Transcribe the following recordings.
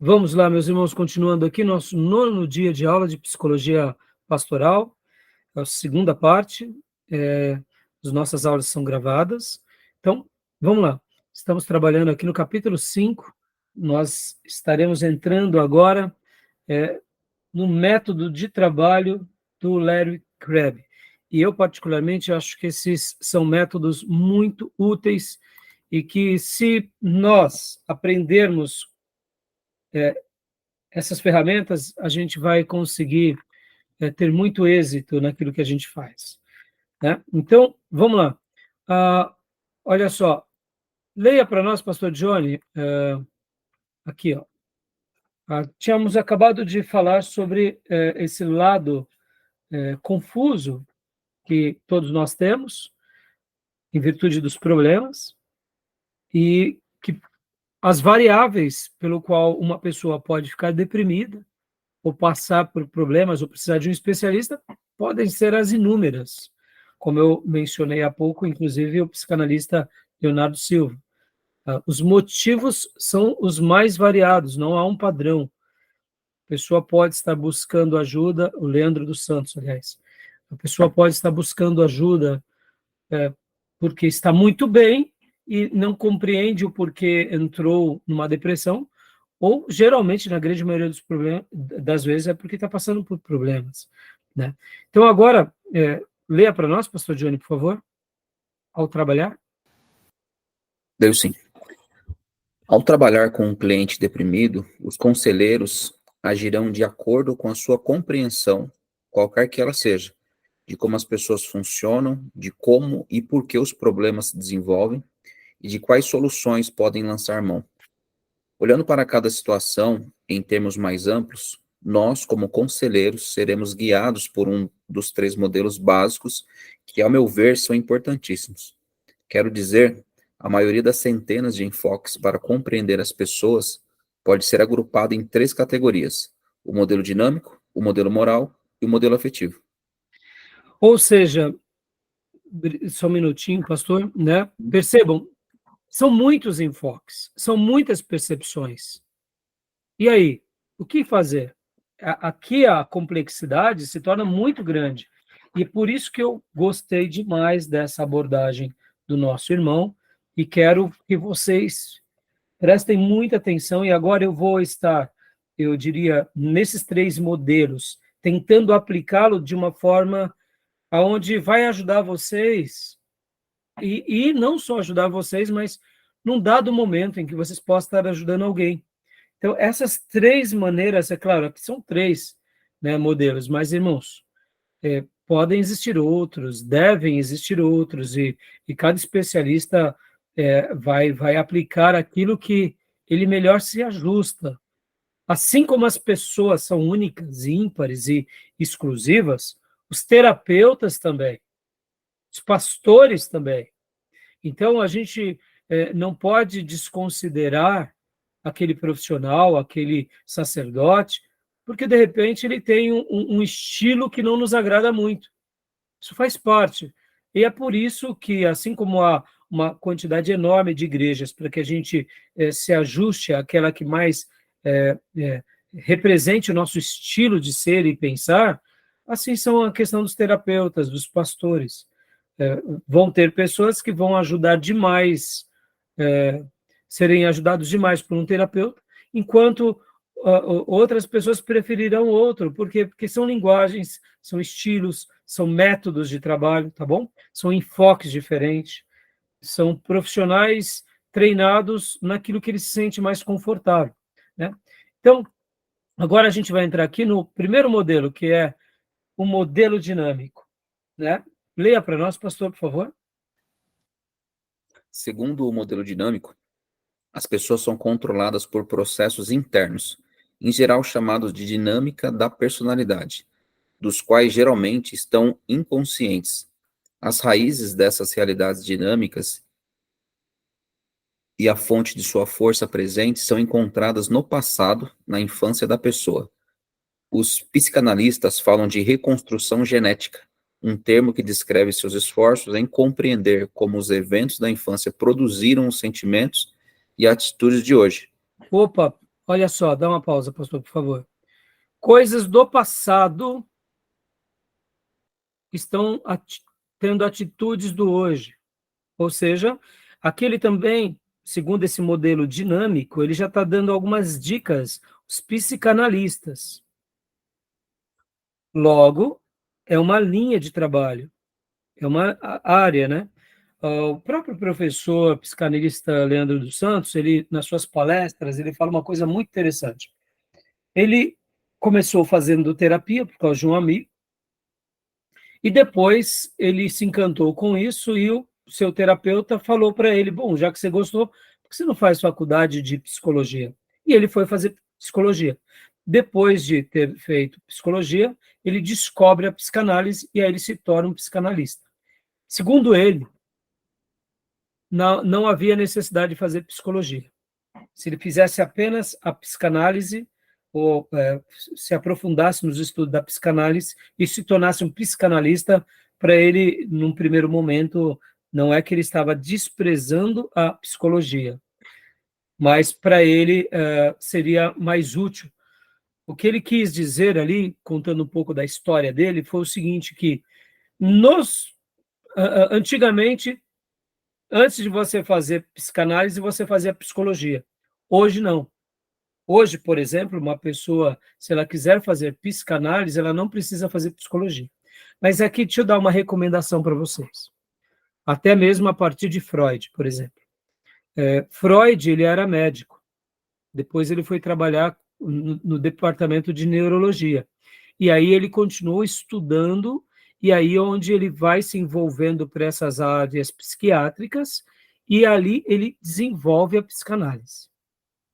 Vamos lá, meus irmãos, continuando aqui, nosso 9º dia de aula de psicologia pastoral, a segunda parte, as nossas aulas são gravadas. Então, vamos lá, estamos trabalhando aqui no capítulo 5, nós estaremos entrando agora no método de trabalho do Larry Crabb. E eu, particularmente, acho que esses são métodos muito úteis e que, se nós aprendermos essas ferramentas, a gente vai conseguir ter muito êxito naquilo que a gente faz, né? Então, vamos lá. Olha só, leia para nós, pastor Johnny, aqui, ó. Tínhamos acabado de falar sobre esse lado confuso que todos nós temos, em virtude dos problemas, e que as variáveis pelo qual uma pessoa pode ficar deprimida, ou passar por problemas, ou precisar de um especialista, podem ser as inúmeras. Como eu mencionei há pouco, inclusive o psicanalista Leonardo Silva. Os motivos são os mais variados, não há um padrão. A pessoa pode estar buscando ajuda, o Leandro dos Santos, aliás. A pessoa pode estar buscando ajuda porque está muito bem e não compreende o porquê entrou numa depressão, ou geralmente, na grande maioria das vezes, é porque está passando por problemas, né? Então, agora, leia para nós, pastor Johnny, por favor, ao trabalhar. Deu sim. Ao trabalhar com um cliente deprimido, os conselheiros agirão de acordo com a sua compreensão, qualquer que ela seja, de como as pessoas funcionam, de como e por que os problemas se desenvolvem e de quais soluções podem lançar mão. Olhando para cada situação em termos mais amplos, nós, como conselheiros, seremos guiados por um dos 3 modelos básicos que, ao meu ver, são importantíssimos. Quero dizer, a maioria das centenas de enfoques para compreender as pessoas pode ser agrupada em 3 categorias: o modelo dinâmico, o modelo moral e o modelo afetivo. Ou seja, só um minutinho, pastor, né? Percebam, são muitos enfoques, são muitas percepções. E aí, o que fazer? Aqui a complexidade se torna muito grande. E por isso que eu gostei demais dessa abordagem do nosso irmão e quero que vocês prestem muita atenção. E agora eu vou estar, eu diria, nesses 3 modelos, tentando aplicá-lo de uma forma aonde vai ajudar vocês, e não só ajudar vocês, mas num dado momento em que vocês possam estar ajudando alguém. Então, essas 3 maneiras, é claro, aqui são 3, né, modelos, mas, irmãos, podem existir outros, devem existir outros, e cada especialista vai aplicar aquilo que ele melhor se ajusta. Assim como as pessoas são únicas, ímpares e exclusivas, os terapeutas também, os pastores também. Então, a gente não pode desconsiderar aquele profissional, aquele sacerdote, porque, de repente, ele tem um estilo que não nos agrada muito. Isso faz parte. E é por isso que, assim como há uma quantidade enorme de igrejas para que a gente se ajuste àquela que mais represente o nosso estilo de ser e pensar, assim são a questão dos terapeutas, dos pastores. Vão ter pessoas que vão ajudar demais, serem ajudados demais por um terapeuta, enquanto outras pessoas preferirão outro, porque são linguagens, são estilos, são métodos de trabalho, tá bom? São enfoques diferentes, são profissionais treinados naquilo que ele se sente mais confortável, né? Então, agora a gente vai entrar aqui no primeiro modelo, que é o modelo dinâmico, né? Leia para nós, pastor, por favor. Segundo o modelo dinâmico, as pessoas são controladas por processos internos, em geral chamados de dinâmica da personalidade, dos quais geralmente estão inconscientes. As raízes dessas realidades dinâmicas e a fonte de sua força presente são encontradas no passado, na infância da pessoa. Os psicanalistas falam de reconstrução genética, um termo que descreve seus esforços em compreender como os eventos da infância produziram os sentimentos e atitudes de hoje. Opa, Olha só, dá uma pausa, pastor, por favor. Coisas do passado estão tendo atitudes do hoje. Ou seja, aquele também, segundo esse modelo dinâmico, ele já está dando algumas dicas, os psicanalistas. Logo, é uma linha de trabalho, é uma área, né? O próprio professor psicanalista Leandro dos Santos, ele, nas suas palestras, ele fala uma coisa muito interessante. Ele começou fazendo terapia por causa de um amigo, e depois ele se encantou com isso e o seu terapeuta falou para ele, bom, já que você gostou, por que você não faz faculdade de psicologia? E ele foi fazer psicologia. Depois de ter feito psicologia, ele descobre a psicanálise e aí ele se torna um psicanalista. Segundo ele, não havia necessidade de fazer psicologia. Se ele fizesse apenas a psicanálise, ou se aprofundasse nos estudos da psicanálise e se tornasse um psicanalista, para ele, num primeiro momento, não é que ele estava desprezando a psicologia, mas para ele seria mais útil. O que ele quis dizer ali, contando um pouco da história dele, foi o seguinte, que antigamente, antes de você fazer psicanálise, você fazia psicologia. Hoje não. Hoje, por exemplo, uma pessoa, se ela quiser fazer psicanálise, ela não precisa fazer psicologia. Mas aqui, deixa eu dar uma recomendação para vocês. Até mesmo a partir de Freud, por exemplo. Freud, ele era médico. Depois ele foi trabalhar no departamento de neurologia. E aí ele continuou estudando, e aí onde ele vai se envolvendo para essas áreas psiquiátricas, e ali ele desenvolve a psicanálise.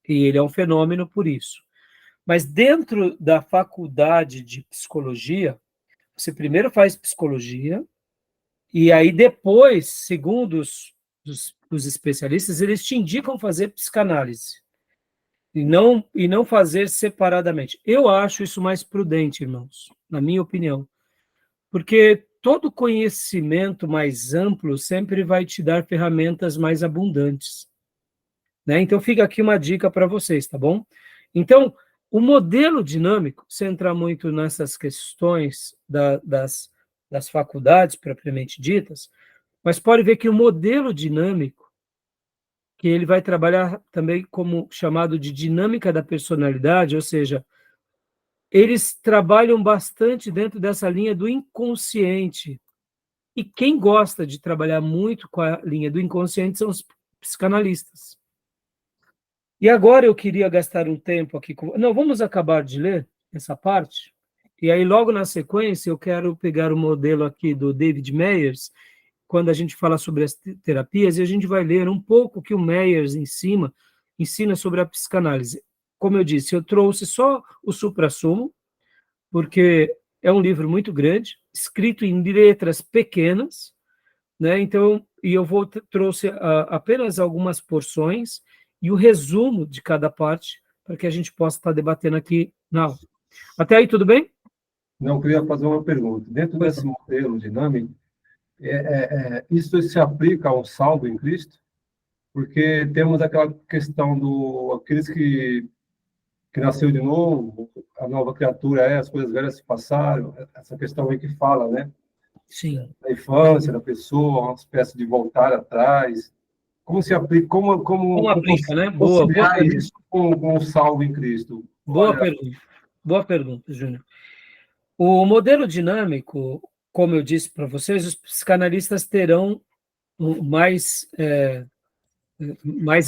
E ele é um fenômeno por isso. Mas dentro da faculdade de psicologia, você primeiro faz psicologia, e aí depois, segundo os especialistas, eles te indicam fazer psicanálise, e não fazer separadamente. Eu acho isso mais prudente, irmãos, na minha opinião, porque todo conhecimento mais amplo sempre vai te dar ferramentas mais abundantes, né? Então fica aqui uma dica para vocês, tá bom? Então, o modelo dinâmico, sem entrar muito nessas questões das faculdades propriamente ditas, mas pode ver que o modelo dinâmico, que ele vai trabalhar também como chamado de dinâmica da personalidade, ou seja, eles trabalham bastante dentro dessa linha do inconsciente. E quem gosta de trabalhar muito com a linha do inconsciente são os psicanalistas. E agora eu queria gastar um tempo aqui com... Não, vamos acabar de ler essa parte, e aí logo na sequência eu quero pegar o modelo aqui do David Meyers, quando a gente fala sobre as terapias, e a gente vai ler um pouco o que o Meyers ensina sobre a psicanálise. Como eu disse, eu trouxe só o suprassumo, porque é um livro muito grande, escrito em letras pequenas, né? Então, e eu trouxe apenas algumas porções e o resumo de cada parte, para que a gente possa estar debatendo aqui na aula. Até aí, tudo bem? Não, eu queria fazer uma pergunta. Dentro desse modelo dinâmico, isso se aplica ao salvo em Cristo? Porque temos aquela questão aqueles que nasceu de novo, a nova criatura as coisas velhas se passaram, essa questão aí que fala, né? Sim. Da infância da pessoa, uma espécie de voltar atrás. Como se aplica, Como aplica, né? Boa pergunta. Isso com o salvo em Cristo? Boa pergunta. Boa pergunta, Júnior. O modelo dinâmico, como eu disse para vocês, os psicanalistas terão mais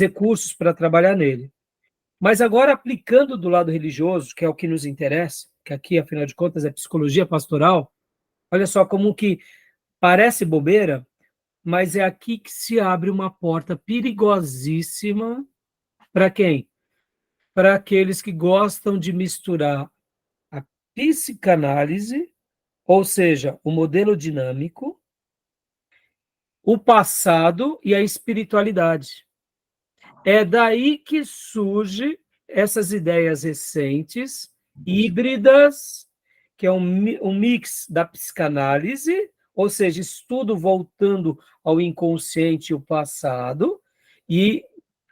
recursos para trabalhar nele. Mas agora, aplicando do lado religioso, que é o que nos interessa, que aqui, afinal de contas, é psicologia pastoral, olha só como que parece bobeira, mas é aqui que se abre uma porta perigosíssima para quem? Para aqueles que gostam de misturar a psicanálise, ou seja, o modelo dinâmico, o passado e a espiritualidade. É daí que surge essas ideias recentes, híbridas, que é um mix da psicanálise, ou seja, estudo voltando ao inconsciente e o passado, e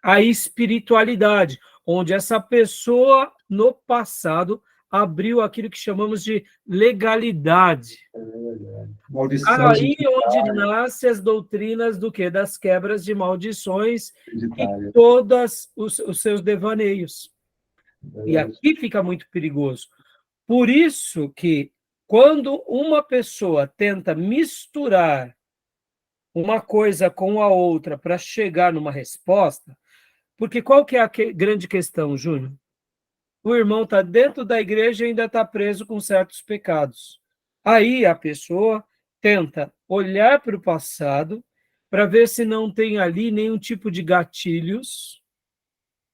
a espiritualidade, onde essa pessoa, no passado, abriu aquilo que chamamos de legalidade. Maldição Aí onde nascem as doutrinas do quê? Das quebras de maldições e todos os seus devaneios. E aqui fica muito perigoso. Por isso que, quando uma pessoa tenta misturar uma coisa com a outra para chegar numa resposta, porque qual que é a grande questão, Júnior? O irmão está dentro da igreja e ainda está preso com certos pecados. Aí a pessoa tenta olhar para o passado para ver se não tem ali nenhum tipo de gatilhos,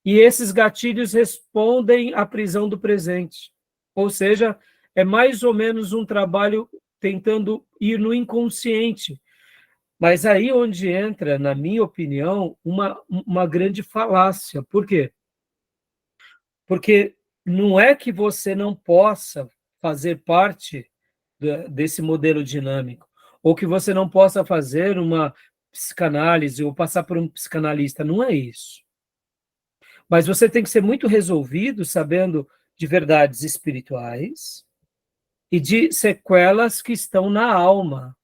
e esses gatilhos respondem à prisão do presente. Ou seja, é mais ou menos um trabalho tentando ir no inconsciente. Mas aí onde entra, na minha opinião, uma grande falácia. Por quê? Porque não é que você não possa fazer parte desse modelo dinâmico, ou que você não possa fazer uma psicanálise ou passar por um psicanalista, não é isso. Mas você tem que ser muito resolvido, sabendo de verdades espirituais e de sequelas que estão na alma.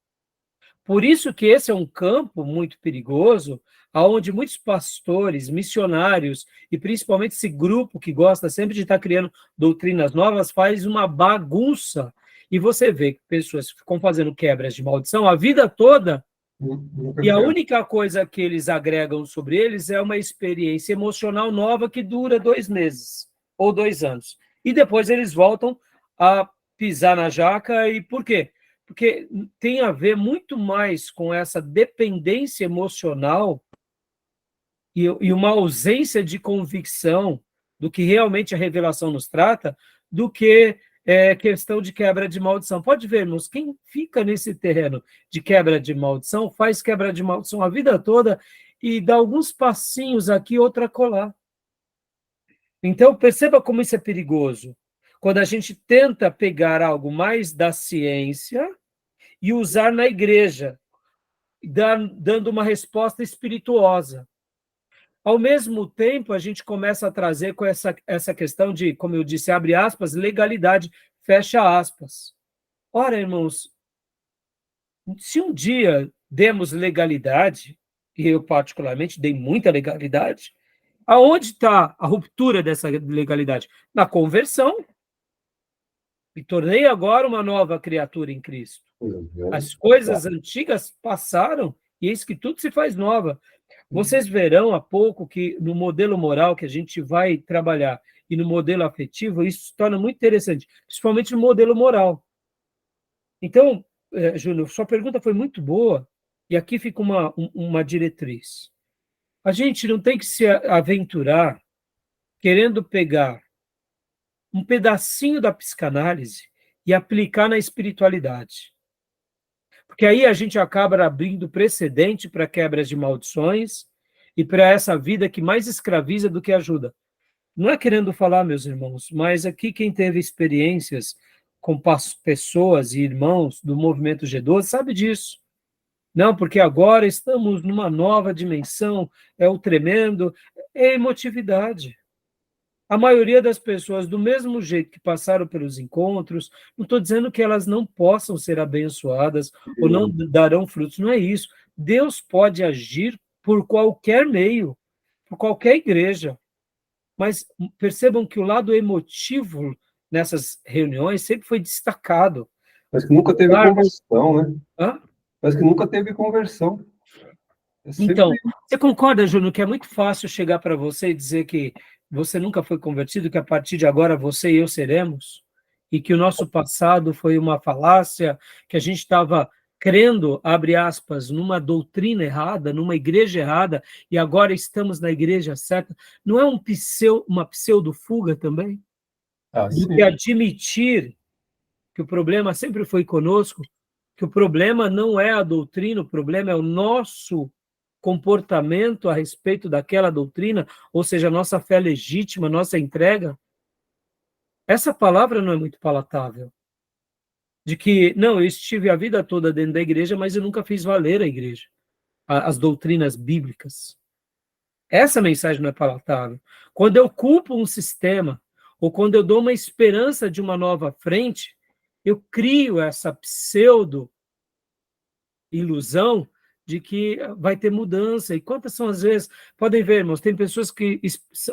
Por isso que esse é um campo muito perigoso, onde muitos pastores, missionários, e principalmente esse grupo que gosta sempre de estar criando doutrinas novas, faz uma bagunça. E você vê que pessoas ficam fazendo quebras de maldição a vida toda, e a única coisa que eles agregam sobre eles é uma experiência emocional nova que dura 2 meses ou 2 anos. E depois eles voltam a pisar na jaca. E por quê? Porque tem a ver muito mais com essa dependência emocional e uma ausência de convicção do que realmente a revelação nos trata, do que questão de quebra de maldição. Pode ver, irmãos, quem fica nesse terreno de quebra de maldição, faz quebra de maldição a vida toda e dá alguns passinhos aqui, outra colar. Então, perceba como isso é perigoso. Quando a gente tenta pegar algo mais da ciência e usar na igreja, dando uma resposta espirituosa. Ao mesmo tempo, a gente começa a trazer com essa questão de, como eu disse, abre aspas, legalidade, fecha aspas. Ora, irmãos, se um dia demos legalidade, e eu particularmente dei muita legalidade, aonde está a ruptura dessa legalidade? Na conversão. Me tornei agora uma nova criatura em Cristo. As coisas antigas passaram e eis que tudo se faz nova. Vocês verão há pouco que no modelo moral que a gente vai trabalhar e no modelo afetivo, isso se torna muito interessante, principalmente no modelo moral. Então, Júnior, sua pergunta foi muito boa e aqui fica uma diretriz. A gente não tem que se aventurar querendo pegar um pedacinho da psicanálise e aplicar na espiritualidade. Porque aí a gente acaba abrindo precedente para quebras de maldições e para essa vida que mais escraviza do que ajuda. Não é querendo falar, meus irmãos, mas aqui quem teve experiências com pessoas e irmãos do movimento G12 sabe disso. Não, porque agora estamos numa nova dimensão, é o tremendo, é a emotividade. A maioria das pessoas, do mesmo jeito que passaram pelos encontros, não estou dizendo que elas não possam ser abençoadas ou não darão frutos, não é isso. Deus pode agir por qualquer meio, por qualquer igreja. Mas percebam que o lado emotivo nessas reuniões sempre foi destacado. Parece que nunca teve conversão, né? Hã? Parece que nunca teve conversão. Então, você concorda, Júnior, que é muito fácil chegar para você e dizer que você nunca foi convertido, que a partir de agora você e eu seremos? E que o nosso passado foi uma falácia, que a gente estava crendo, abre aspas, numa doutrina errada, numa igreja errada, e agora estamos na igreja certa? Não é uma pseudo-fuga também? Do que admitir que o problema sempre foi conosco, que o problema não é a doutrina, o problema é o nosso comportamento a respeito daquela doutrina, ou seja, a nossa fé legítima, nossa entrega. Essa palavra não é muito palatável. De que, não, eu estive a vida toda dentro da igreja, mas eu nunca fiz valer a igreja, as doutrinas bíblicas. Essa mensagem não é palatável. Quando eu culpo um sistema, ou quando eu dou uma esperança de uma nova frente, eu crio essa pseudo-ilusão de que vai ter mudança. E quantas são as vezes, podem ver, irmãos, tem pessoas que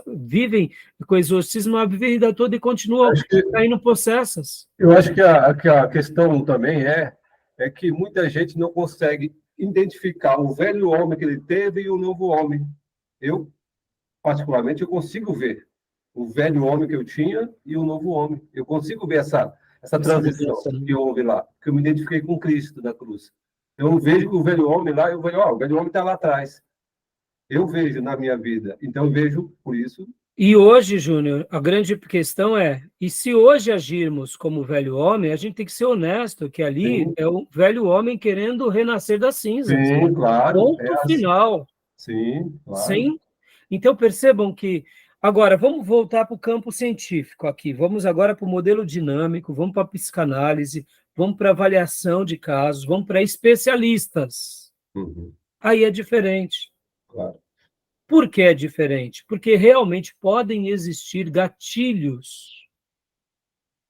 vivem com exorcismo a vida toda e continuam caindo possessas. Eu acho que a questão também é que muita gente não consegue identificar o velho homem que ele teve e o novo homem. Eu, particularmente, eu consigo ver o velho homem que eu tinha e o novo homem. Eu consigo ver essa transição que houve lá, que eu me identifiquei com Cristo na cruz. Eu vejo que o velho homem lá, o velho homem está lá atrás. Eu vejo na minha vida. Então, eu vejo por isso. E hoje, Júnior, a grande questão é, e se hoje agirmos como velho homem, a gente tem que ser honesto, que ali Sim. é o velho homem querendo renascer das cinzas. Sim, claro. Ponto final. Sim, claro. Sim. Então, percebam que... Agora, vamos voltar para o campo científico aqui. Vamos agora para o modelo dinâmico, vamos para a psicanálise, vamos para a avaliação de casos, vamos para especialistas. Uhum. Aí é diferente. Claro. Por que é diferente? Porque realmente podem existir gatilhos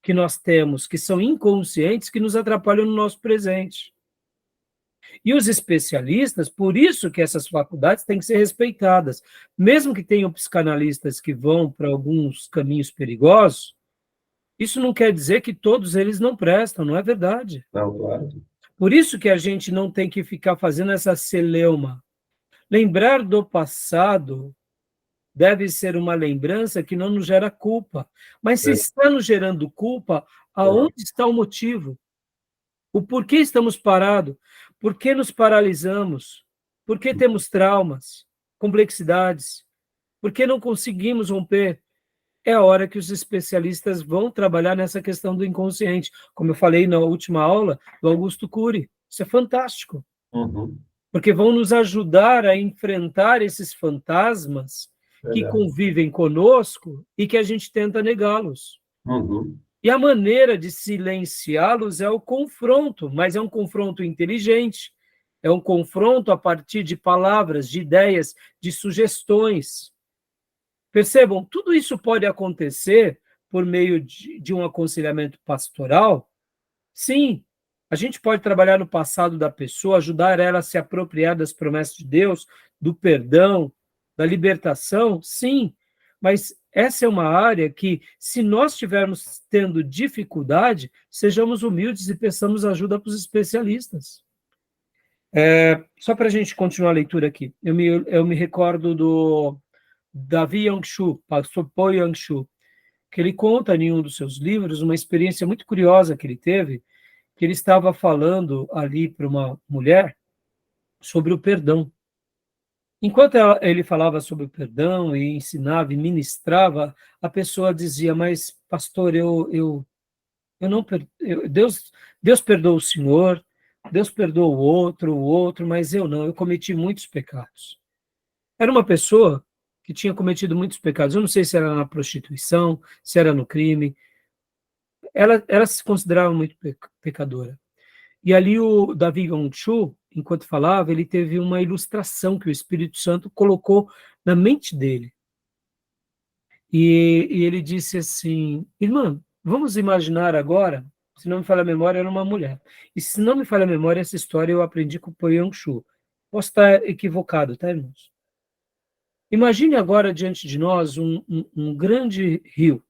que nós temos, que são inconscientes, que nos atrapalham no nosso presente. E os especialistas, por isso que essas faculdades têm que ser respeitadas. Mesmo que tenham psicanalistas que vão para alguns caminhos perigosos, isso não quer dizer que todos eles não prestam, não é verdade. Não, claro. Por isso que a gente não tem que ficar fazendo essa celeuma. Lembrar do passado deve ser uma lembrança que não nos gera culpa. Mas se está nos gerando culpa, aonde está o motivo? O porquê estamos parados? Por que nos paralisamos? Por que temos traumas, complexidades? Por que não conseguimos romper? É a hora que os especialistas vão trabalhar nessa questão do inconsciente. Como eu falei na última aula do Augusto Cury. Isso é fantástico. Uhum. Porque vão nos ajudar a enfrentar esses fantasmas que convivem conosco e que a gente tenta negá-los. Uhum. E a maneira de silenciá-los é o confronto, mas é um confronto inteligente, é um confronto a partir de palavras, de ideias, de sugestões. Percebam, tudo isso pode acontecer por meio de um aconselhamento pastoral. Sim, a gente pode trabalhar no passado da pessoa, ajudar ela a se apropriar das promessas de Deus, do perdão, da libertação, sim, mas essa é uma área que, se nós estivermos tendo dificuldade, sejamos humildes e peçamos ajuda para os especialistas. Só para a gente continuar a leitura aqui, eu me recordo do Davi Yangshu, pastor Paul Yangshu, que ele conta em um dos seus livros uma experiência muito curiosa que ele teve, que ele estava falando ali para uma mulher sobre o perdão. Enquanto ele falava sobre o perdão e ensinava e ministrava, a pessoa dizia, mas pastor, eu não Deus perdoa o senhor, Deus perdoa o outro, mas eu não, eu cometi muitos pecados. Era uma pessoa que tinha cometido muitos pecados, eu não sei se era na prostituição, se era no crime, ela se considerava muito pecadora. E ali o Davi Yangshu, enquanto falava, ele teve uma ilustração que o Espírito Santo colocou na mente dele. E ele disse assim, irmã, vamos imaginar agora, se não me falha a memória, era uma mulher. E se não me falha a memória, essa história eu aprendi com o Paul Yangshu. Posso estar equivocado, tá, irmãos? Imagine agora diante de nós um grande rio.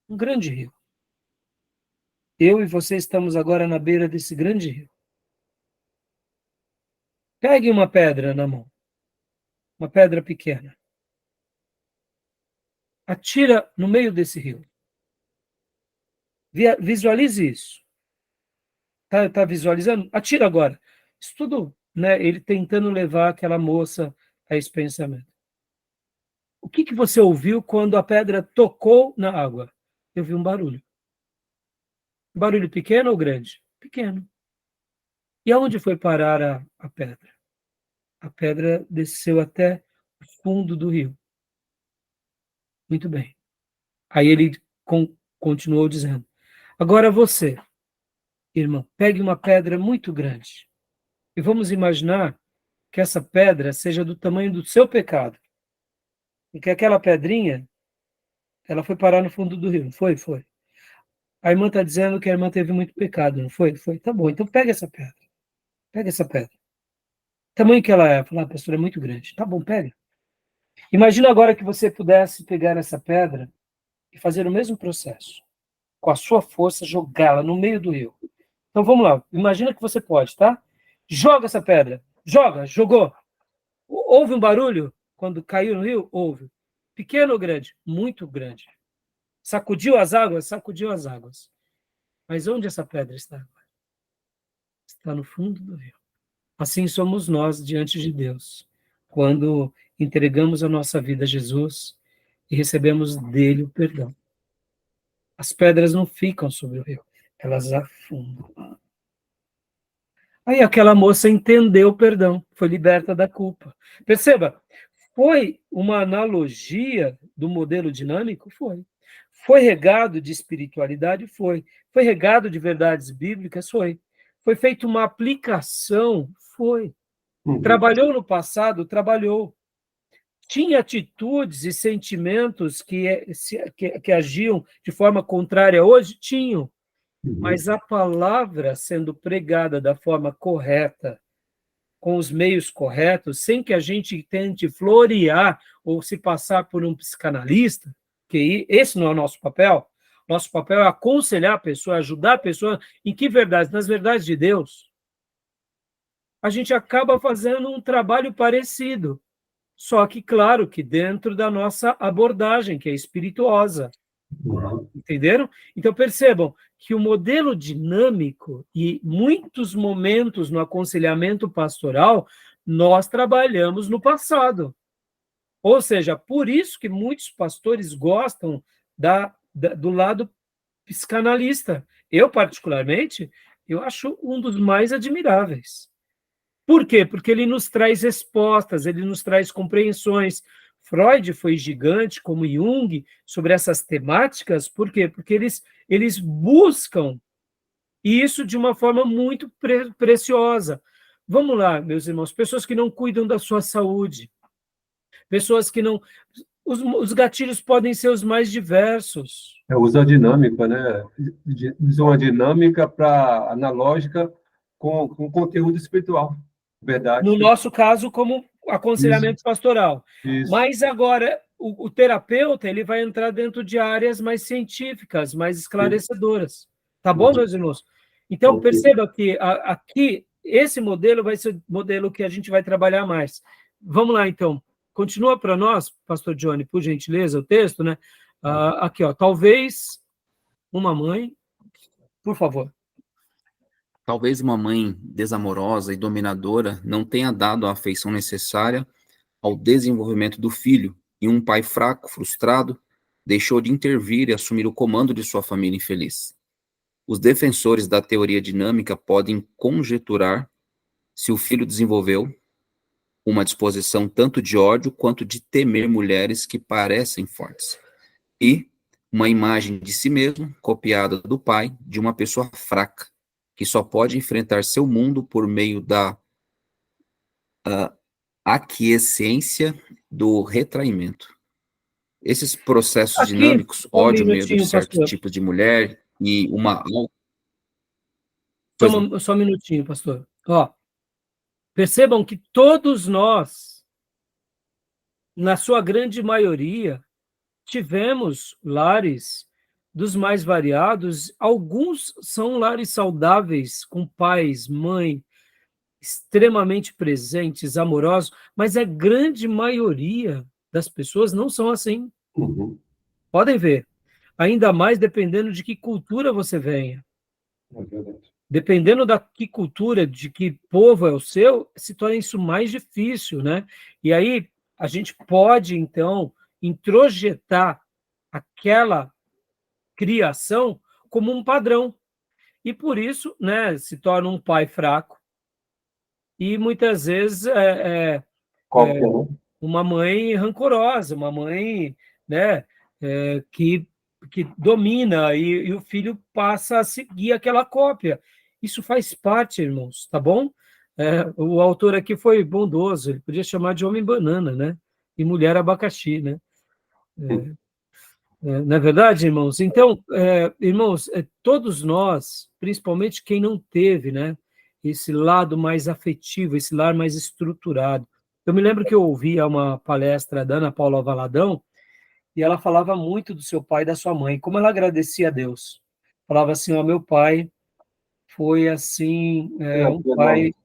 Um grande rio. Eu e você estamos agora na beira desse grande rio. Pegue uma pedra na mão. Uma pedra pequena. Atira no meio desse rio. Visualize isso. Tá visualizando? Atira agora. Isso tudo, né, ele tentando levar aquela moça a esse pensamento. O que você ouviu quando a pedra tocou na água? Eu vi um barulho. Barulho pequeno ou grande? Pequeno. E aonde foi parar a pedra? A pedra desceu até o fundo do rio. Muito bem. Aí ele continuou dizendo, agora você, irmão, pegue uma pedra muito grande e vamos imaginar que essa pedra seja do tamanho do seu pecado. Porque aquela pedrinha, ela foi parar no fundo do rio, não foi? Foi. A irmã está dizendo que a irmã teve muito pecado, não foi? Foi. Tá bom, então pega essa pedra. Pega essa pedra. O tamanho que ela é. Falar, pastor, é muito grande. Tá bom, pega. Imagina agora que você pudesse pegar essa pedra e fazer o mesmo processo. Com a sua força, jogá-la no meio do rio. Então vamos lá. Imagina que você pode, tá? Joga essa pedra. Joga, jogou. Houve um barulho quando caiu no rio? Houve. Pequeno ou grande? Muito grande. Sacudiu as águas? Sacudiu as águas. Mas onde essa pedra está agora? Está no fundo do rio. Assim somos nós diante de Deus, quando entregamos a nossa vida a Jesus e recebemos dele o perdão. As pedras não ficam sobre o rio, elas afundam. Aí aquela moça entendeu o perdão, foi liberta da culpa. Perceba, foi uma analogia do modelo dinâmico? Foi. Foi regado de espiritualidade? Foi. Foi regado de verdades bíblicas? Foi. Foi feita uma aplicação? Foi. Trabalhou no passado? Trabalhou. Tinha atitudes e sentimentos que agiam de forma contrária hoje? Tinham. Mas a palavra sendo pregada da forma correta, com os meios corretos, sem que a gente tente florear ou se passar por um psicanalista, que esse não é o nosso papel. Nosso papel é aconselhar a pessoa, ajudar a pessoa em que verdades? Nas verdades de Deus. A gente acaba fazendo um trabalho parecido, só que, claro, que dentro da nossa abordagem, que é espirituosa. Entenderam? Então, percebam que o modelo dinâmico e muitos momentos no aconselhamento pastoral, nós trabalhamos no passado. Ou seja, por isso que muitos pastores gostam do lado psicanalista. Eu, particularmente, eu acho um dos mais admiráveis. Por quê? Porque ele nos traz respostas, ele nos traz compreensões. Freud foi gigante, como Jung, sobre essas temáticas. Por quê? Porque eles buscam isso de uma forma muito preciosa. Vamos lá, meus irmãos, pessoas que não cuidam da sua saúde, pessoas que não... Os gatilhos podem ser os mais diversos. Usa a dinâmica, né? Usa uma dinâmica para analógica com conteúdo espiritual. Verdade. No nosso caso, como aconselhamento pastoral. Isso. Mas agora, o terapeuta ele vai entrar dentro de áreas mais científicas, mais esclarecedoras. Tá bom, meus irmãos? Então, perceba que aqui, esse modelo vai ser o modelo que a gente vai trabalhar mais. Vamos lá, então. Continua para nós, pastor Johnny, por gentileza, o texto, né? Aqui, ó. Talvez uma mãe... Por favor. Talvez uma mãe desamorosa e dominadora não tenha dado a afeição necessária ao desenvolvimento do filho, e um pai fraco, frustrado, deixou de intervir e assumir o comando de sua família infeliz. Os defensores da teoria dinâmica podem conjecturar se o filho desenvolveu uma disposição tanto de ódio quanto de temer mulheres que parecem fortes, e uma imagem de si mesmo, copiada do pai, de uma pessoa fraca, que só pode enfrentar seu mundo por meio da aquiescência do retraimento. Esses processos dinâmicos, ódio, medo de certos tipos de mulher e uma... Só um minutinho, pastor. Ó, percebam que todos nós, na sua grande maioria, tivemos lares dos mais variados. Alguns são lares saudáveis, com pais, mãe, extremamente presentes, amorosos, mas a grande maioria das pessoas não são assim. Podem ver. Ainda mais dependendo de que cultura você venha. É verdade. Dependendo da que cultura, de que povo é o seu, se torna isso mais difícil, né? E aí a gente pode, então, introjetar aquela criação como um padrão. E por isso, né, se torna um pai fraco. E muitas vezes uma mãe rancorosa, uma mãe, né, que domina e o filho passa a seguir aquela cópia. Isso faz parte, irmãos, tá bom? O autor aqui foi bondoso, ele podia chamar de homem banana, né? e mulher abacaxi, né? Não é verdade, irmãos? Então, irmãos, todos nós, principalmente quem não teve, né, esse lado mais afetivo, esse lar mais estruturado. Eu me lembro que eu ouvia uma palestra da Ana Paula Valadão, e ela falava muito do seu pai e da sua mãe, como ela agradecia a Deus. Falava assim, ó, meu pai foi, assim, um pai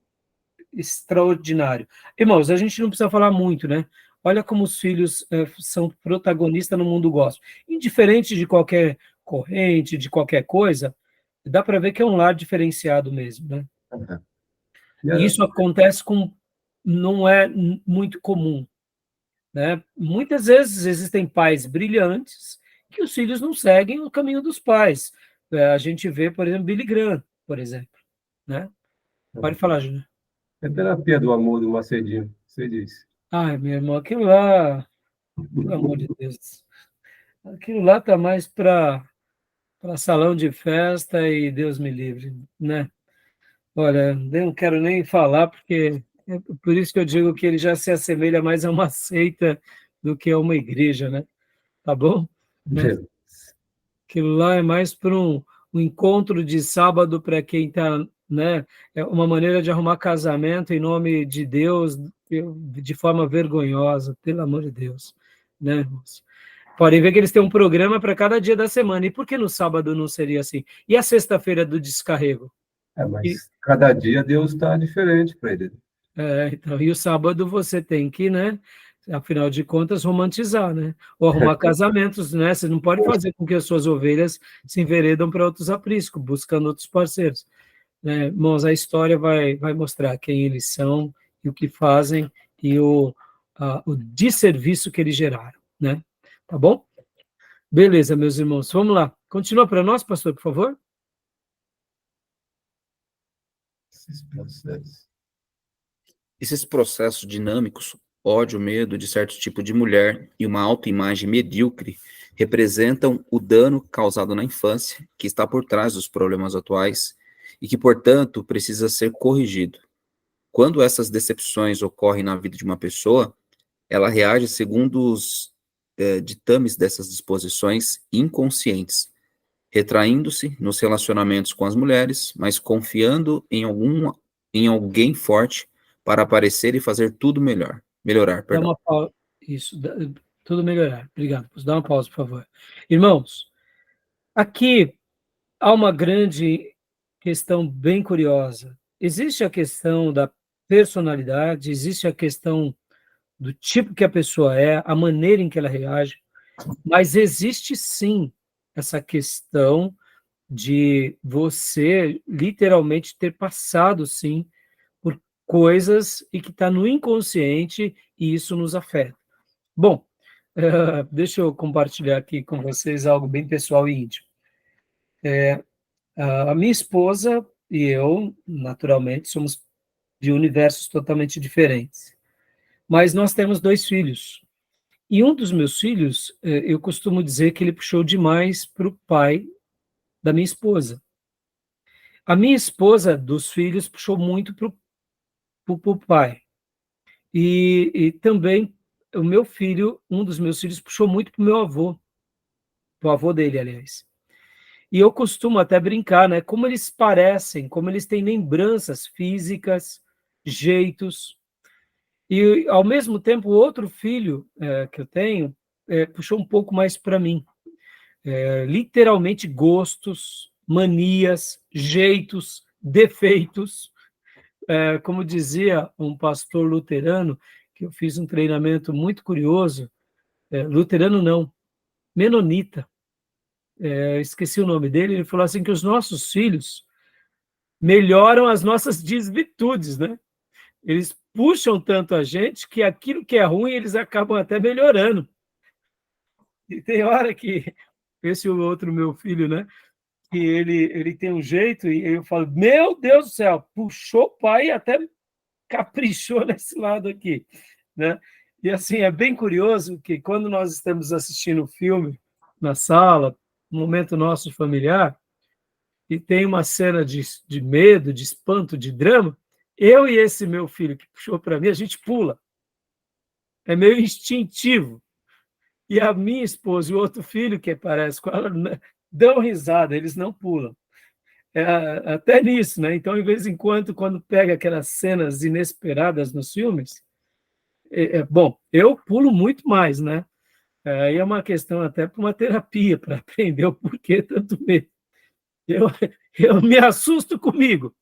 extraordinário. Irmãos, a gente não precisa falar muito, né? Olha como os filhos são protagonistas no mundo gospel. Indiferente de qualquer corrente, de qualquer coisa, dá para ver que é um lar diferenciado mesmo, né? E isso acontece não é muito comum, né? Muitas vezes existem pais brilhantes que os filhos não seguem o caminho dos pais. A gente vê, por exemplo, Billy Graham, por exemplo, né? Pode falar, Júnior. É terapia do amor do Macedinho, você disse. Ai, meu irmão, aquilo lá, pelo amor de Deus, aquilo lá tá mais para salão de festa e Deus me livre, né? Olha, eu não quero nem falar, porque é por isso que eu digo que ele já se assemelha mais a uma seita do que a uma igreja, né? Tá bom? Né? Aquilo lá é mais para um encontro de sábado para quem está, né? É uma maneira de arrumar casamento em nome de Deus de forma vergonhosa, pelo amor de Deus, né, irmãos? Podem ver que eles têm um programa para cada dia da semana. E por que no sábado não seria assim? E a sexta-feira do descarrego? Mas cada dia Deus está diferente para ele. Então, e o sábado você tem que, né? Afinal de contas, romantizar, né? Ou arrumar casamentos, né? Você não pode fazer com que as suas ovelhas se enveredam para outros apriscos, buscando outros parceiros. Né? Irmãos, a história vai mostrar quem eles são e o que fazem e o desserviço que eles geraram, né? Tá bom? Beleza, meus irmãos, vamos lá. Continua para nós, pastor, por favor. Esses processos dinâmicos, ódio, medo de certo tipo de mulher e uma autoimagem medíocre, representam o dano causado na infância, que está por trás dos problemas atuais e que, portanto, precisa ser corrigido. Quando essas decepções ocorrem na vida de uma pessoa, ela reage segundo os ditames dessas disposições inconscientes, retraindo-se nos relacionamentos com as mulheres, mas confiando em alguém forte para aparecer e fazer tudo melhorar, Dá perdão. uma pausa. Isso, tudo melhorar. Obrigado. Dá uma pausa, por favor. Irmãos, aqui há uma grande questão bem curiosa. Existe a questão da personalidade, existe a questão do tipo que a pessoa é, a maneira em que ela reage, mas existe sim essa questão de você literalmente ter passado, sim, por coisas e que está no inconsciente e isso nos afeta. Bom, deixa eu compartilhar aqui com vocês algo bem pessoal e íntimo. A minha esposa e eu, naturalmente, somos de universos totalmente diferentes. Mas nós temos 2 filhos. E um dos meus filhos, eu costumo dizer que ele puxou demais para o pai da minha esposa. A minha esposa, dos filhos, puxou muito para o pai. E também o meu filho, um dos meus filhos, puxou muito para o meu avô, para o avô dele, aliás. E eu costumo até brincar, né? Como eles parecem, como eles têm lembranças físicas, jeitos. E, ao mesmo tempo, o outro filho que eu tenho puxou um pouco mais para mim. Literalmente gostos, manias, jeitos, defeitos. Como dizia um pastor luterano, que eu fiz um treinamento muito curioso, luterano não, menonita, esqueci o nome dele, ele falou assim que os nossos filhos melhoram as nossas desvirtudes, né? Eles puxam tanto a gente que aquilo que é ruim eles acabam até melhorando. E tem hora que esse outro meu filho, né? Que ele tem um jeito e eu falo, meu Deus do céu, puxou o pai e até caprichou nesse lado aqui, né? E assim, é bem curioso que quando nós estamos assistindo o filme na sala, um momento nosso familiar, e tem uma cena de medo, de espanto, de drama, eu e esse meu filho que puxou para mim, a gente pula. é meio instintivo. E a minha esposa e o outro filho que parece com ela dão risada, eles não pulam. Até nisso, né? Então, de vez em quando, quando pega aquelas cenas inesperadas nos filmes, bom, eu pulo muito mais, né? Aí é uma questão até para uma terapia, para aprender o porquê tanto medo. Eu, eu me assusto comigo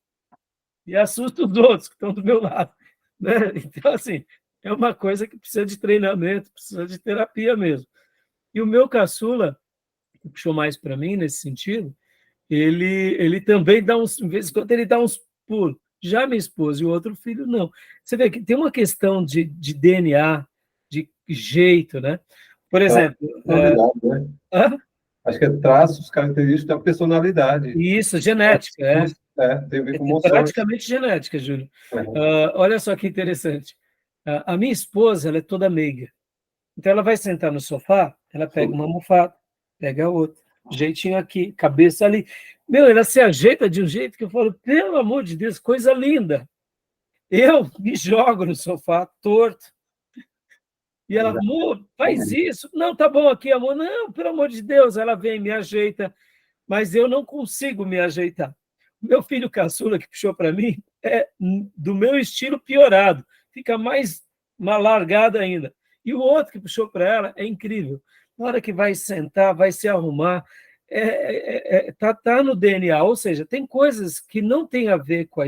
e assusto os outros que estão do meu lado, né? Então, assim, é uma coisa que precisa de treinamento, precisa de terapia mesmo. E o meu caçula, que puxou mais para mim nesse sentido, ele também dá uns, de vez em quando ele dá uns pulos. Já minha esposa e o outro filho, não. Você vê que tem uma questão de DNA, de jeito, né? Por exemplo... Personalidade, né? Acho que é traços característicos da personalidade. Isso, genética, Tem a ver com É emoções. praticamente genética, Júlio. Olha só que interessante. A minha esposa, ela é toda meiga. Então, ela vai sentar no sofá, ela pega uma almofada, pega a outra, jeitinho aqui, cabeça ali. Meu, ela se ajeita de um jeito que eu falo, pelo amor de Deus, coisa linda. Eu me jogo no sofá, torto. E ela, amor, faz isso. Não, tá bom aqui, amor. Não, pelo amor de Deus. Ela vem, me ajeita, mas eu não consigo me ajeitar. Meu filho caçula, que puxou para mim, é do meu estilo piorado. Fica mais largada ainda. E o outro que puxou para ela é incrível. Na hora que vai sentar, vai se arrumar, tá no DNA. Ou seja, tem coisas que não tem a ver com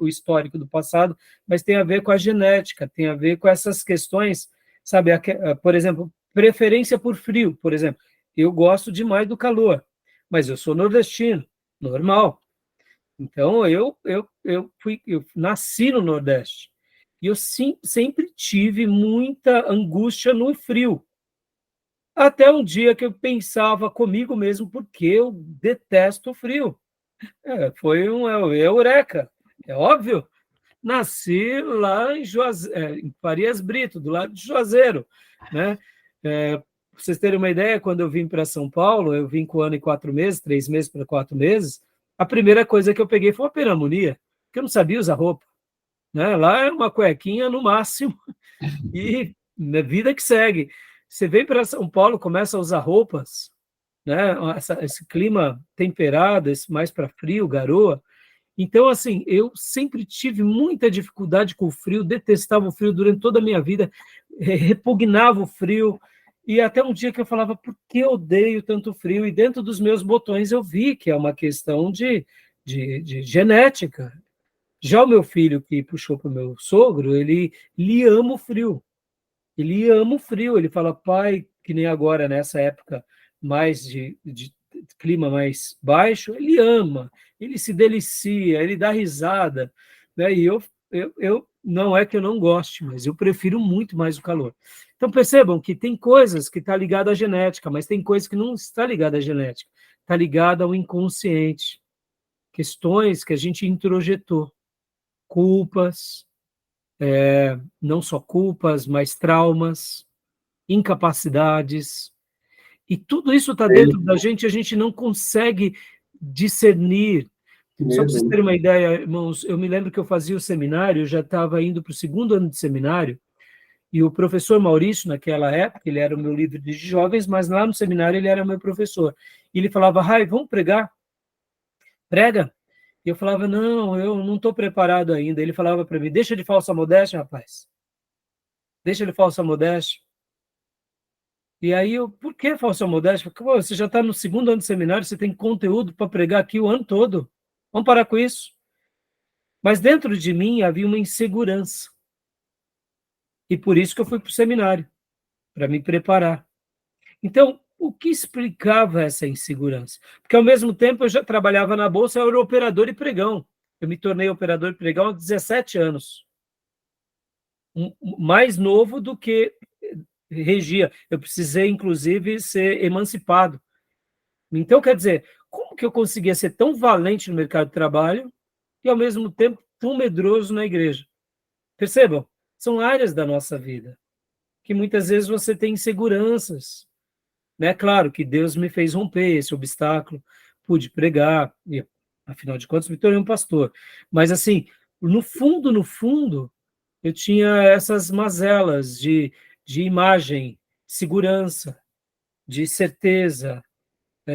o histórico do passado, mas tem a ver com a genética, tem a ver com essas questões, sabe? Por exemplo, preferência por frio, por exemplo. Eu gosto demais do calor, mas eu sou nordestino, normal. Então, eu nasci no Nordeste. E eu sempre tive muita angústia no frio. Até um dia que eu pensava comigo mesmo, porque eu detesto o frio. Foi um eureka, é óbvio. Nasci lá em Farias Brito, do lado de Juazeiro, né? Para vocês terem uma ideia, quando eu vim para São Paulo, eu vim com 1 ano e 4 meses, 3 meses para 4 meses, a primeira coisa que eu peguei foi uma pneumonia, porque eu não sabia usar roupa, né? Lá é uma cuequinha no máximo, e na vida que segue. Você vem para São Paulo, começa a usar roupas, né? Esse clima temperado, esse mais para frio, garoa. Então, assim, eu sempre tive muita dificuldade com o frio, detestava o frio durante toda a minha vida, repugnava o frio, e até um dia que eu falava, por que eu odeio tanto frio? E dentro dos meus botões eu vi que é uma questão de genética. Já o meu filho, que puxou para o meu sogro, ele ama o frio. Ele ama o frio, ele fala, pai, que nem agora, nessa época mais de clima mais baixo, ele ama, ele se delicia, ele dá risada, né? E eu não é que eu não goste, mas eu prefiro muito mais o calor. Então percebam que tem coisas que estão ligadas à genética, mas tem coisas que não está ligada à genética, está ligada ao inconsciente, questões que a gente introjetou, culpas, não só culpas, mas traumas, incapacidades, e tudo isso está dentro da gente, a gente não consegue discernir. Só para vocês terem uma ideia, irmãos, eu me lembro que eu fazia o seminário, eu já estava indo para o 2º ano de seminário, e o professor Maurício, naquela época, ele era o meu líder de jovens, mas lá no seminário ele era meu professor. E ele falava, Rai, vamos pregar? Prega? E eu falava, não, eu não estou preparado ainda. Ele falava para mim, deixa de falsa modéstia, rapaz. Deixa de falsa modéstia. E aí, por que falsa modéstia? Porque você já está no 2º ano de seminário, você tem conteúdo para pregar aqui o ano todo. Vamos parar com isso. Mas dentro de mim havia uma insegurança. E por isso que eu fui para o seminário, para me preparar. Então, o que explicava essa insegurança? Porque, ao mesmo tempo, eu já trabalhava na Bolsa, eu era operador e pregão. Eu me tornei operador e pregão aos 17 anos. Mais novo do que regia. Eu precisei, inclusive, ser emancipado. Então, quer dizer, como que eu conseguia ser tão valente no mercado de trabalho e, ao mesmo tempo, tão medroso na igreja? Percebam, são áreas da nossa vida que muitas vezes você tem inseguranças. Né? Claro que Deus me fez romper esse obstáculo, pude pregar, e, afinal de contas, me tornei um pastor. Mas, assim, no fundo, eu tinha essas mazelas de de imagem, segurança, de certeza,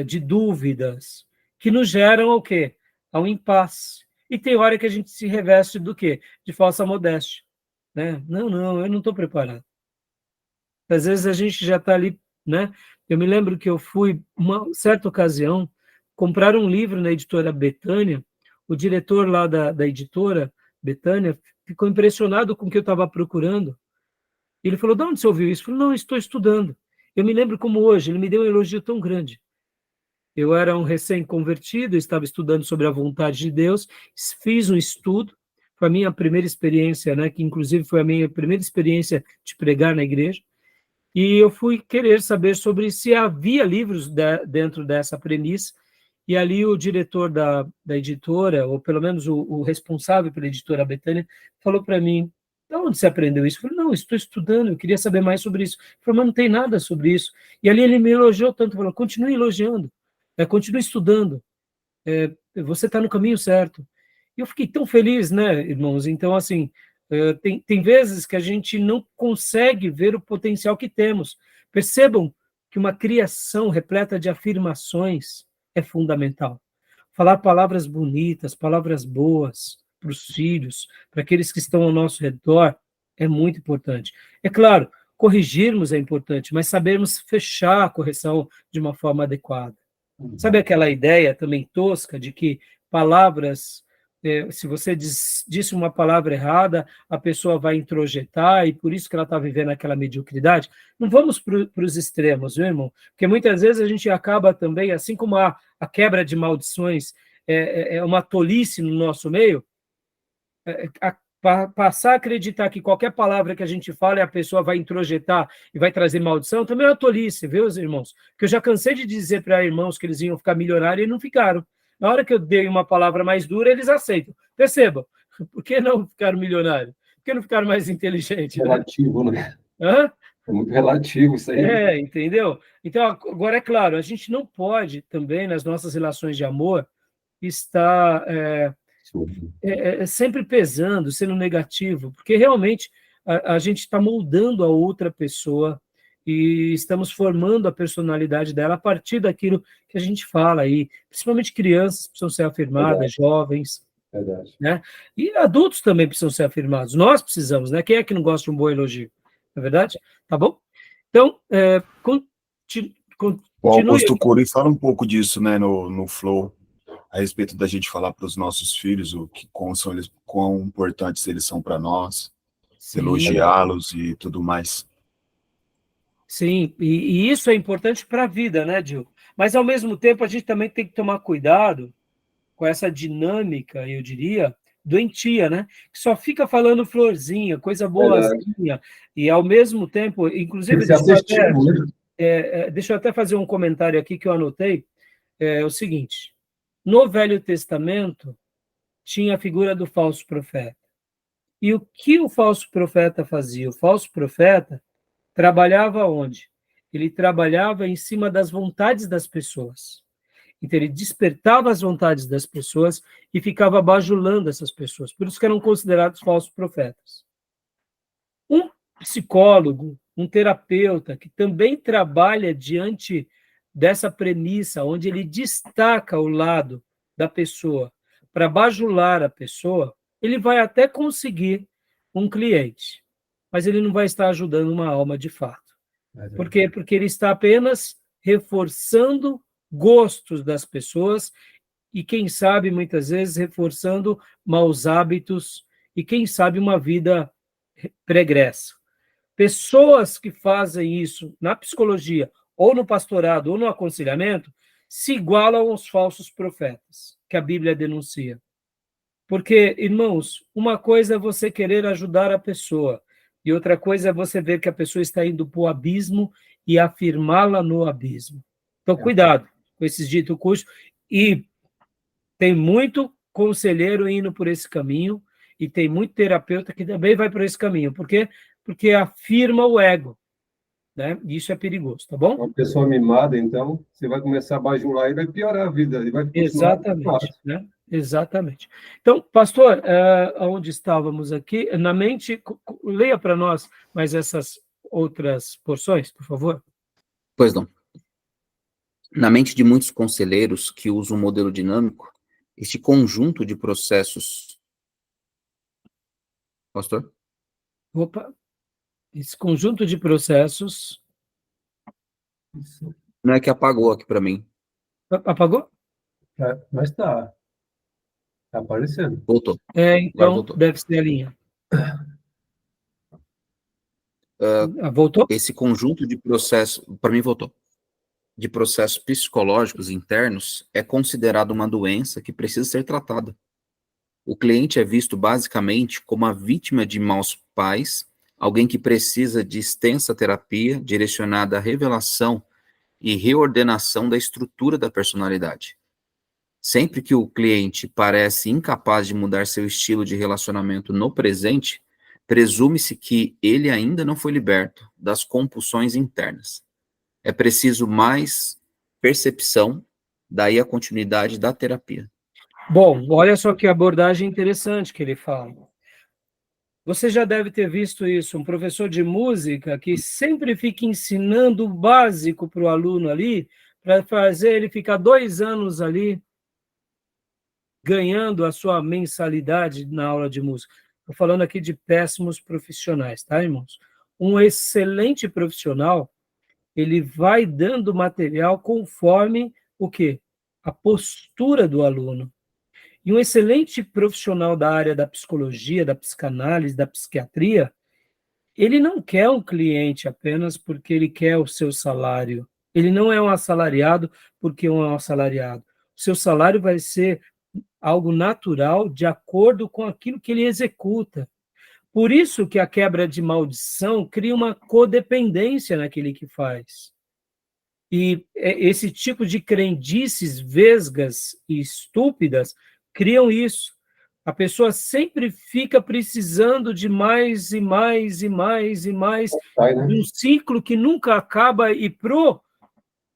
de dúvidas, que nos geram o quê? Ao impasse. E tem hora que a gente se reveste do quê? De falsa modéstia. Né? Não, eu não estou preparado. Às vezes a gente já está ali, né? Eu me lembro que eu fui, uma certa ocasião, comprar um livro na editora Betânia. O diretor lá da editora Betânia ficou impressionado com o que eu estava procurando. Ele falou, de onde você ouviu isso? Eu falei, não, estou estudando. Eu me lembro como hoje, ele me deu um elogio tão grande. Eu era um recém-convertido, estava estudando sobre a vontade de Deus, fiz um estudo, foi a minha primeira experiência, né, que inclusive foi a minha primeira experiência de pregar na igreja, e eu fui querer saber sobre se havia livros dentro dessa premissa, e ali o diretor da editora, ou pelo menos o responsável pela editora Betânia, falou para mim, de onde você aprendeu isso? Eu falei, não, estou estudando, eu queria saber mais sobre isso. Ele falou, mas não tem nada sobre isso. E ali ele me elogiou tanto, falou, continue elogiando, continue estudando, você está no caminho certo. E eu fiquei tão feliz, né, irmãos? Então, assim, tem vezes que a gente não consegue ver o potencial que temos. Percebam que uma criação repleta de afirmações é fundamental. Falar palavras bonitas, palavras boas para os filhos, para aqueles que estão ao nosso redor, é muito importante. É claro, corrigirmos é importante, mas sabermos fechar a correção de uma forma adequada. Sabe aquela ideia também tosca de que palavras, se você disse uma palavra errada, a pessoa vai introjetar e por isso que ela está vivendo aquela mediocridade? Não vamos para os extremos, viu, irmão? Porque muitas vezes a gente acaba também, assim como a quebra de maldições é uma tolice no nosso meio, passar a acreditar que qualquer palavra que a gente fala, a pessoa vai introjetar e vai trazer maldição, também é uma tolice, viu, irmãos? Porque eu já cansei de dizer para irmãos que eles iam ficar milionários e não ficaram. Na hora que eu dei uma palavra mais dura, eles aceitam. Percebam, por que não ficaram milionários? Por que não ficaram mais inteligentes? Relativo, né? Hã? É muito relativo isso aí. Entendeu? Então, agora é claro, a gente não pode também, nas nossas relações de amor, estar sempre pesando, sendo negativo, porque realmente a gente está moldando a outra pessoa e estamos formando a personalidade dela a partir daquilo que a gente fala aí, principalmente crianças precisam ser afirmadas, Verdade. jovens, Verdade. né? E adultos também precisam ser afirmados, nós precisamos, né? Quem é que não gosta de um bom elogio? Não é verdade? Tá bom? Então, O Augusto Cury fala um pouco disso, né, no Flow, a respeito da gente falar para os nossos filhos quão importantes eles são para nós, elogiá-los e tudo mais. Sim, e isso é importante para a vida, né, Dil? Mas, ao mesmo tempo, a gente também tem que tomar cuidado com essa dinâmica, eu diria, doentia, né? Que só fica falando florzinha, coisa boazinha, e, ao mesmo tempo, inclusive, deixa eu até fazer um comentário aqui que eu anotei, é o seguinte, no Velho Testamento tinha a figura do falso profeta. E o que o falso profeta fazia? O falso profeta trabalhava onde? Ele trabalhava em cima das vontades das pessoas. Então, ele despertava as vontades das pessoas e ficava bajulando essas pessoas. Por isso que eram considerados falsos profetas. Um psicólogo, um terapeuta, que também trabalha diante dessa premissa, onde ele destaca o lado da pessoa para bajular a pessoa, ele vai até conseguir um cliente, mas ele não vai estar ajudando uma alma de fato. Por quê? Porque ele está apenas reforçando gostos das pessoas e, quem sabe, muitas vezes, reforçando maus hábitos e, quem sabe, uma vida pregressa. Pessoas que fazem isso na psicologia, ou no pastorado, ou no aconselhamento, se igualam aos falsos profetas, que a Bíblia denuncia. Porque, irmãos, uma coisa é você querer ajudar a pessoa, e outra coisa é você ver que a pessoa está indo para o abismo e afirmá-la no abismo. Então, cuidado com esses ditos cursos. E tem muito conselheiro indo por esse caminho, e tem muito terapeuta que também vai por esse caminho. Por quê? Porque afirma o ego. Né? Isso é perigoso, tá bom? Uma pessoa mimada, então, você vai começar a bajular e vai piorar a vida. Ele vai Exatamente, né? Exatamente. Então, pastor, onde estávamos aqui? Na mente, leia para nós mais essas outras porções, por favor? Pois não. Na mente de muitos conselheiros que usam o modelo dinâmico, este conjunto de processos... Pastor? Opa, esse conjunto de processos... Não é que apagou aqui para mim. Apagou? Mas tá aparecendo. Voltou. É, Agora então voltou. deve ser a linha. Voltou? Esse conjunto de processos, para mim voltou, de processos psicológicos internos é considerado uma doença que precisa ser tratada. O cliente é visto basicamente como a vítima de maus pais, alguém que precisa de extensa terapia direcionada à revelação e reordenação da estrutura da personalidade. Sempre que o cliente parece incapaz de mudar seu estilo de relacionamento no presente, presume-se que ele ainda não foi liberto das compulsões internas. É preciso mais percepção, daí a continuidade da terapia. Bom, olha só que abordagem interessante que ele fala. Você já deve ter visto isso, um professor de música que sempre fica ensinando o básico para o aluno ali, para fazer ele ficar 2 anos ali ganhando a sua mensalidade na aula de música. Estou falando aqui de péssimos profissionais, tá, irmãos? Um excelente profissional, ele vai dando material conforme o quê? A postura do aluno. E um excelente profissional da área da psicologia, da psicanálise, da psiquiatria, ele não quer um cliente apenas porque ele quer o seu salário. Ele não é um assalariado porque é um assalariado. O seu salário vai ser algo natural de acordo com aquilo que ele executa. Por isso que a quebra de maldição cria uma codependência naquele que faz. E esse tipo de crendices vesgas e estúpidas criam isso. A pessoa sempre fica precisando de mais e mais e mais e mais, de um ciclo que nunca acaba, e pro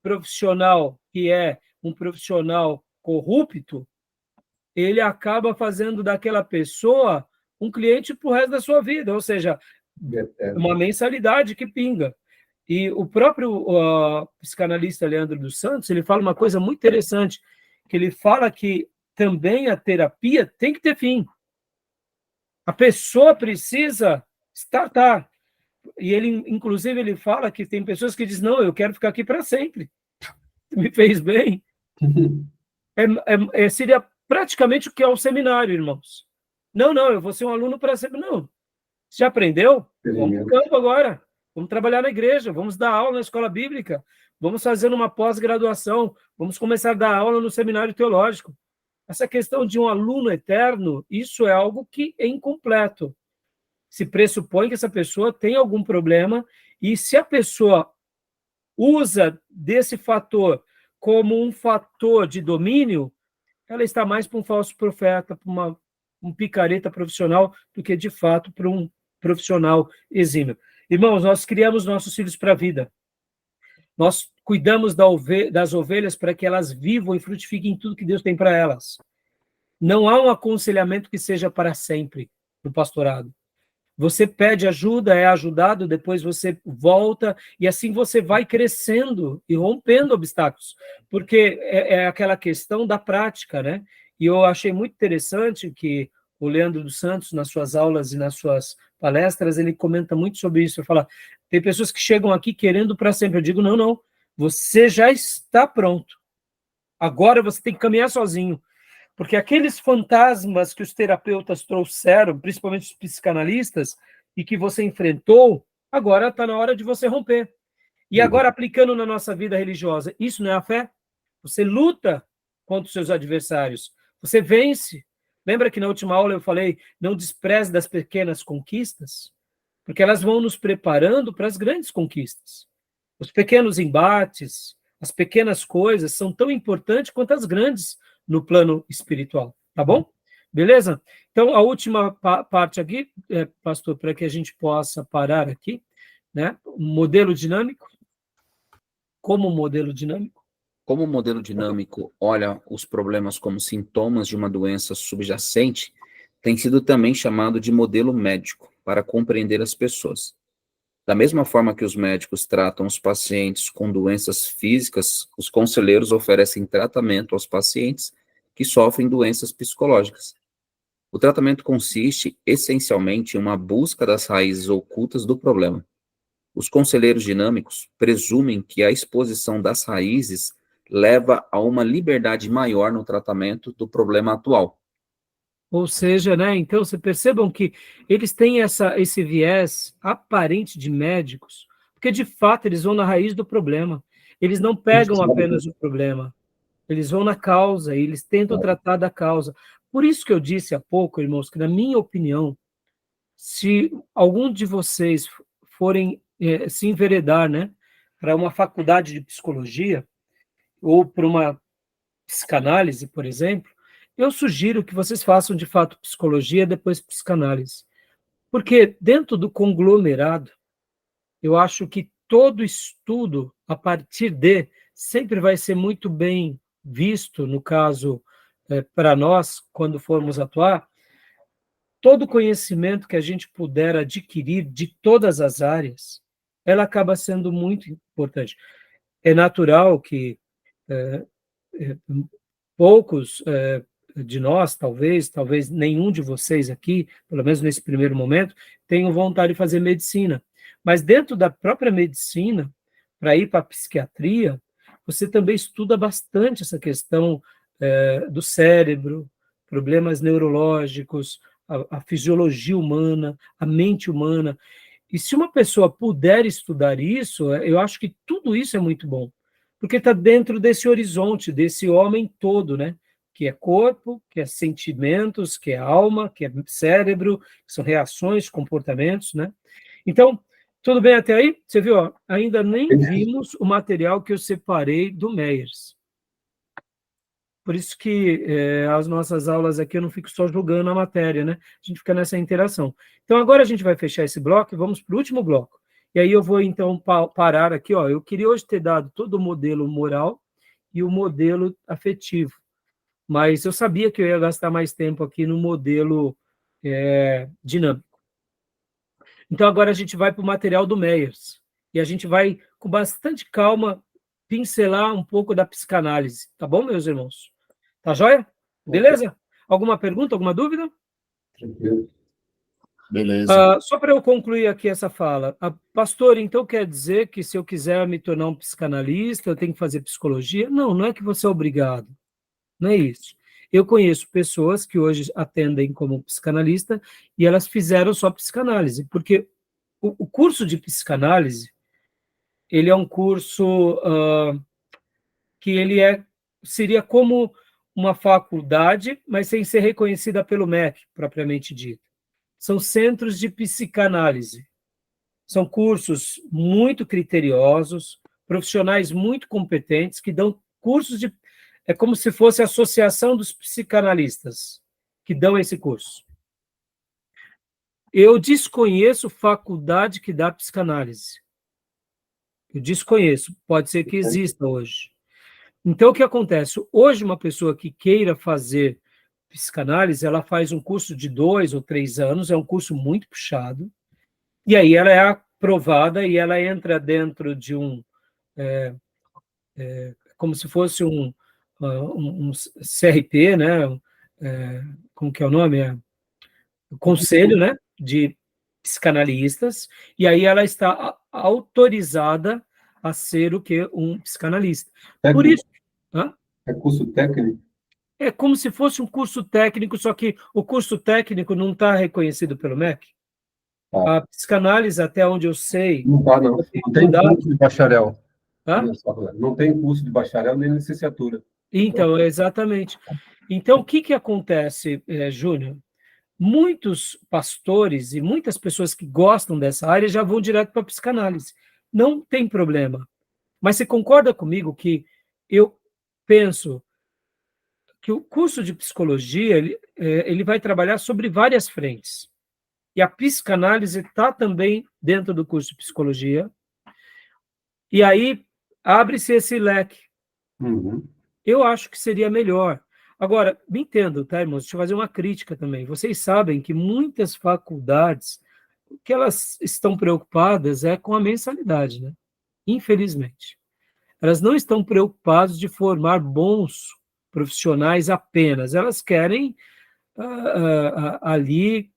profissional que é um profissional corrupto, ele acaba fazendo daquela pessoa um cliente para o resto da sua vida, ou seja, uma mensalidade que pinga. E o próprio psicanalista Leandro dos Santos, ele fala uma coisa muito interessante, que ele fala que também a terapia tem que ter fim. A pessoa precisa startar. E ele, inclusive, ele fala que tem pessoas que dizem, não, eu quero ficar aqui para sempre. Me fez bem. Seria praticamente o que é o seminário, irmãos. Não, eu vou ser um aluno para sempre. Não. Você já aprendeu? Vamos para o campo agora. Vamos trabalhar na igreja, vamos dar aula na escola bíblica, vamos fazer uma pós-graduação, vamos começar a dar aula no seminário teológico. Essa questão de um aluno eterno, isso é algo que é incompleto. Se pressupõe que essa pessoa tem algum problema, e se a pessoa usa desse fator como um fator de domínio, ela está mais para um falso profeta, para um picareta profissional, do que, de fato, para um profissional exímio. Irmãos, nós criamos nossos filhos para a vida. Nós cuidamos das ovelhas para que elas vivam e frutifiquem tudo que Deus tem para elas. Não há um aconselhamento que seja para sempre no pastorado. Você pede ajuda, é ajudado, depois você volta, e assim você vai crescendo e rompendo obstáculos, porque é aquela questão da prática, né? E eu achei muito interessante que o Leandro dos Santos, nas suas aulas e nas suas palestras, ele comenta muito sobre isso. Ele fala, tem pessoas que chegam aqui querendo para sempre. Eu digo, não, você já está pronto. Agora você tem que caminhar sozinho. Porque aqueles fantasmas que os terapeutas trouxeram, principalmente os psicanalistas, e que você enfrentou, agora está na hora de você romper. E agora, aplicando na nossa vida religiosa, isso não é a fé? Você luta contra os seus adversários. Você vence. Lembra que na última aula eu falei, não despreze das pequenas conquistas? Porque elas vão nos preparando para as grandes conquistas. Os pequenos embates, as pequenas coisas são tão importantes quanto as grandes no plano espiritual, tá bom? Beleza? Então, a última parte aqui, pastor, para que a gente possa parar aqui, né? Modelo dinâmico. Como modelo dinâmico? Como o modelo dinâmico olha os problemas como sintomas de uma doença subjacente, tem sido também chamado de modelo médico para compreender as pessoas. Da mesma forma que os médicos tratam os pacientes com doenças físicas, os conselheiros oferecem tratamento aos pacientes que sofrem doenças psicológicas. O tratamento consiste, essencialmente, em uma busca das raízes ocultas do problema. Os conselheiros dinâmicos presumem que a exposição das raízes leva a uma liberdade maior no tratamento do problema atual. Ou seja, né, então, você percebam que eles têm esse viés aparente de médicos, porque, de fato, eles vão na raiz do problema. Eles não pegam apenas o problema, eles vão na causa, e eles tentam tratar da causa. Por isso que eu disse há pouco, irmãos, que, na minha opinião, se algum de vocês forem se enveredar, né, para uma faculdade de psicologia, ou para uma psicanálise, por exemplo, eu sugiro que vocês façam, de fato, psicologia, depois psicanálise. Porque dentro do conglomerado, eu acho que todo estudo, a partir de, sempre vai ser muito bem visto, no caso, para nós, quando formos atuar, todo conhecimento que a gente puder adquirir de todas as áreas, ela acaba sendo muito importante. É natural que poucos de nós, talvez nenhum de vocês aqui, pelo menos nesse primeiro momento, tenham vontade de fazer medicina. Mas dentro da própria medicina, para ir para a psiquiatria, você também estuda bastante essa questão do cérebro, problemas neurológicos, a fisiologia humana, a mente humana. E se uma pessoa puder estudar isso, eu acho que tudo isso é muito bom, porque está dentro desse horizonte, desse homem todo, né? Que é corpo, que é sentimentos, que é alma, que é cérebro, que são reações, comportamentos, né? Então, tudo bem até aí? Você viu? Ó, ainda nem vimos o material que eu separei do Meyers. Por isso que as nossas aulas aqui eu não fico só julgando a matéria, né? A gente fica nessa interação. Então, agora a gente vai fechar esse bloco e vamos para o último bloco. E aí eu vou, então, parar aqui. Ó. Eu queria hoje ter dado todo o modelo moral e o modelo afetivo, mas eu sabia que eu ia gastar mais tempo aqui no modelo dinâmico. Então, agora a gente vai para o material do Meyers. E a gente vai, com bastante calma, pincelar um pouco da psicanálise. Tá bom, meus irmãos? Tá joia? Beleza? Alguma pergunta, alguma dúvida? Beleza. Só para eu concluir aqui essa fala. Pastor, então quer dizer que se eu quiser me tornar um psicanalista, eu tenho que fazer psicologia? Não, não é que você é obrigado. Não é isso. Eu conheço pessoas que hoje atendem como psicanalista e elas fizeram só psicanálise, porque o curso de psicanálise, ele é um curso que seria como uma faculdade, mas sem ser reconhecida pelo MEC, propriamente dito. São centros de psicanálise. São cursos muito criteriosos, profissionais muito competentes, que dão cursos de... É como se fosse a Associação dos Psicanalistas que dão esse curso. Eu desconheço faculdade que dá psicanálise. Eu desconheço. Pode ser que exista hoje. Então, o que acontece? Hoje, uma pessoa que queira fazer psicanálise, ela faz um curso de 2 ou 3 anos, é um curso muito puxado, e aí ela é aprovada e ela entra dentro de como se fosse um CRP, né? Como que é o nome? Conselho, né? De psicanalistas, e aí ela está autorizada a ser o quê? Um psicanalista. Técnico. Por isso... Hã? É curso técnico? É como se fosse um curso técnico, só que o curso técnico não está reconhecido pelo MEC. A psicanálise, até onde eu sei... Não está, não. Não tem curso de bacharel. Hã? Não tem curso de bacharel nem licenciatura. Então, exatamente. Então, o que acontece, Júnior? Muitos pastores e muitas pessoas que gostam dessa área já vão direto para a psicanálise. Não tem problema. Mas você concorda comigo que eu penso que o curso de psicologia ele vai trabalhar sobre várias frentes. E a psicanálise está também dentro do curso de psicologia. E aí abre-se esse leque. Uhum. Eu acho que seria melhor. Agora, me entendo, tá, irmãos? Deixa eu fazer uma crítica também. Vocês sabem que muitas faculdades, o que elas estão preocupadas é com a mensalidade, né? Infelizmente. Elas não estão preocupadas de formar bons profissionais apenas. Elas querem ali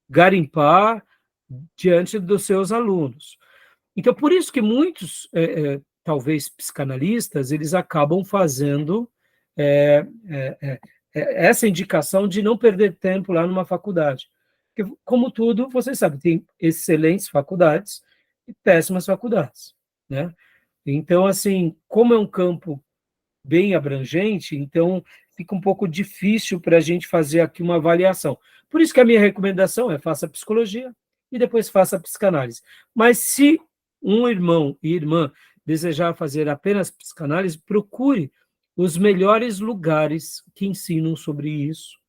garimpar diante dos seus alunos. Então, por isso que muitos, talvez psicanalistas, eles acabam fazendo essa indicação de não perder tempo lá numa faculdade. Porque, como tudo, vocês sabem, tem excelentes faculdades e péssimas faculdades, né? Então, assim, como é um campo bem abrangente, então fica um pouco difícil para a gente fazer aqui uma avaliação. Por isso que a minha recomendação é faça psicologia e depois faça psicanálise. Mas se um irmão e irmã desejar fazer apenas psicanálise, procure os melhores lugares que ensinam sobre isso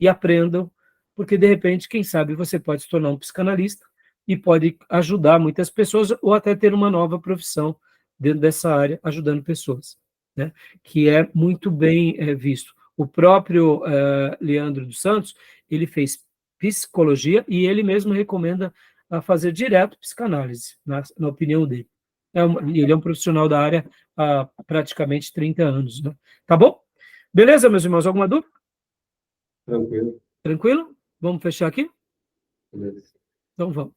e aprendam, porque de repente, quem sabe, você pode se tornar um psicanalista e pode ajudar muitas pessoas ou até ter uma nova profissão dentro dessa área, ajudando pessoas, né? Que é muito bem visto. O próprio Leandro dos Santos, ele fez psicologia e ele mesmo recomenda a fazer direto psicanálise, na opinião dele. Ele é um profissional da área há praticamente 30 anos, né? Tá bom? Beleza, meus irmãos? Alguma dúvida? Tranquilo. Tranquilo? Vamos fechar aqui? Beleza. Então vamos.